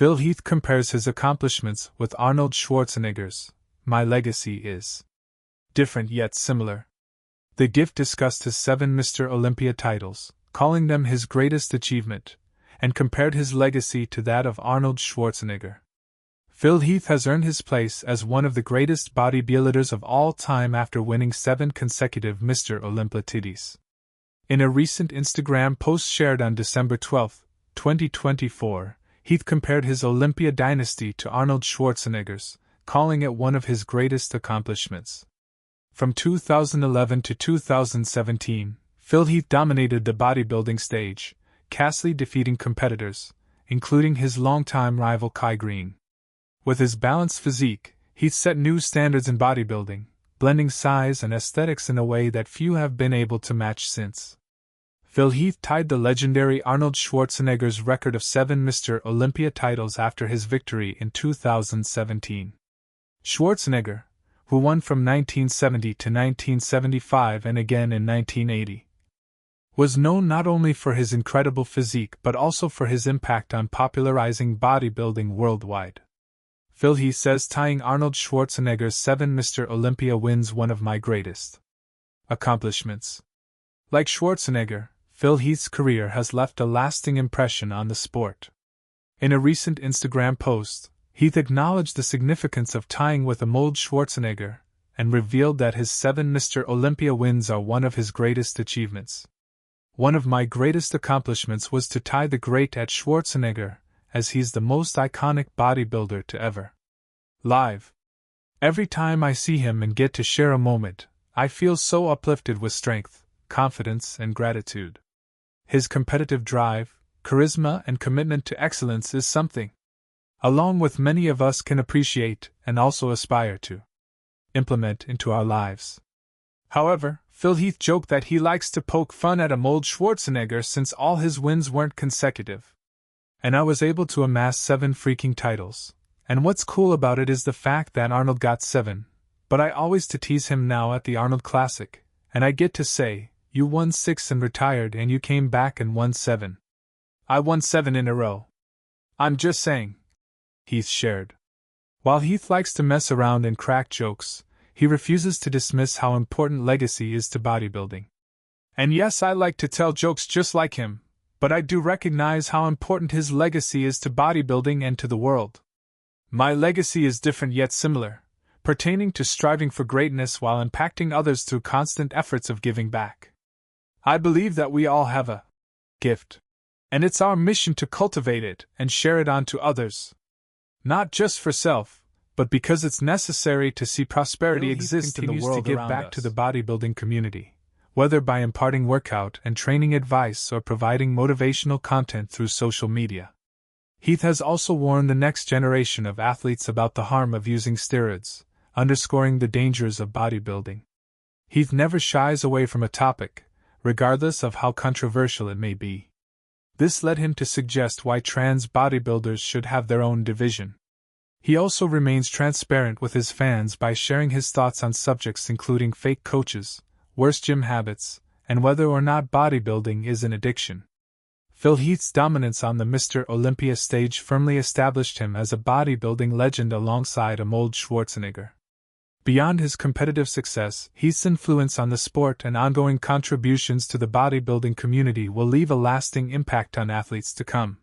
Phil Heath compares his accomplishments with Arnold Schwarzenegger's. My legacy is different yet similar. The Gift discussed his 7 Mr. Olympia titles, calling them his greatest achievement, and compared his legacy to that of Arnold Schwarzenegger. Phil Heath has earned his place as one of the greatest bodybuilders of all time after winning 7 consecutive Mr. Olympia titles. In a recent Instagram post shared on December 12, 2024, Heath compared his Olympia dynasty to Arnold Schwarzenegger's, calling it one of his greatest accomplishments. From 2011 to 2017, Phil Heath dominated the bodybuilding stage, castly defeating competitors, including his longtime rival Kai Greene. With his balanced physique, Heath set new standards in bodybuilding, blending size and aesthetics in a way that few have been able to match since. Phil Heath tied the legendary Arnold Schwarzenegger's record of 7 Mr. Olympia titles after his victory in 2017. Schwarzenegger, who won from 1970 to 1975 and again in 1980, was known not only for his incredible physique but also for his impact on popularizing bodybuilding worldwide. Phil Heath says tying Arnold Schwarzenegger's 7 Mr. Olympia wins one of my greatest accomplishments. Like Schwarzenegger, Phil Heath's career has left a lasting impression on the sport. In a recent Instagram post, Heath acknowledged the significance of tying with Arnold Schwarzenegger and revealed that his 7 Mr. Olympia wins are one of his greatest achievements. One of my greatest accomplishments was to tie the great at Schwarzenegger, as he's the most iconic bodybuilder to ever live. Every time I see him and get to share a moment, I feel so uplifted with strength, confidence, and gratitude. His competitive drive, charisma, and commitment to excellence is something, along with many of us, can appreciate and also aspire to implement into our lives. However, Phil Heath joked that he likes to poke fun at Arnold Schwarzenegger since all his wins weren't consecutive. And I was able to amass 7 freaking titles. And what's cool about it is the fact that Arnold got 7, but I always tease him now at the Arnold Classic, and I get to say, you won 6 and retired and you came back and won 7. I won 7 in a row. I'm just saying, Heath shared. While Heath likes to mess around and crack jokes, he refuses to dismiss how important legacy is to bodybuilding. And yes, I like to tell jokes just like him, but I do recognize how important his legacy is to bodybuilding and to the world. My legacy is different yet similar, pertaining to striving for greatness while impacting others through constant efforts of giving back. I believe that we all have a gift, and it's our mission to cultivate it and share it on to others. Not just for self, but because it's necessary to see prosperity exist in the world. To give back to the bodybuilding community, whether by imparting workout and training advice or providing motivational content through social media. Heath has also warned the next generation of athletes about the harm of using steroids, underscoring the dangers of bodybuilding. Heath never shies away from a topic, regardless of how controversial it may be. This led him to suggest why trans bodybuilders should have their own division. He also remains transparent with his fans by sharing his thoughts on subjects including fake coaches, worse gym habits, and whether or not bodybuilding is an addiction. Phil Heath's dominance on the Mr. Olympia stage firmly established him as a bodybuilding legend alongside Arnold Schwarzenegger. Beyond his competitive success, Heath's influence on the sport and ongoing contributions to the bodybuilding community will leave a lasting impact on athletes to come.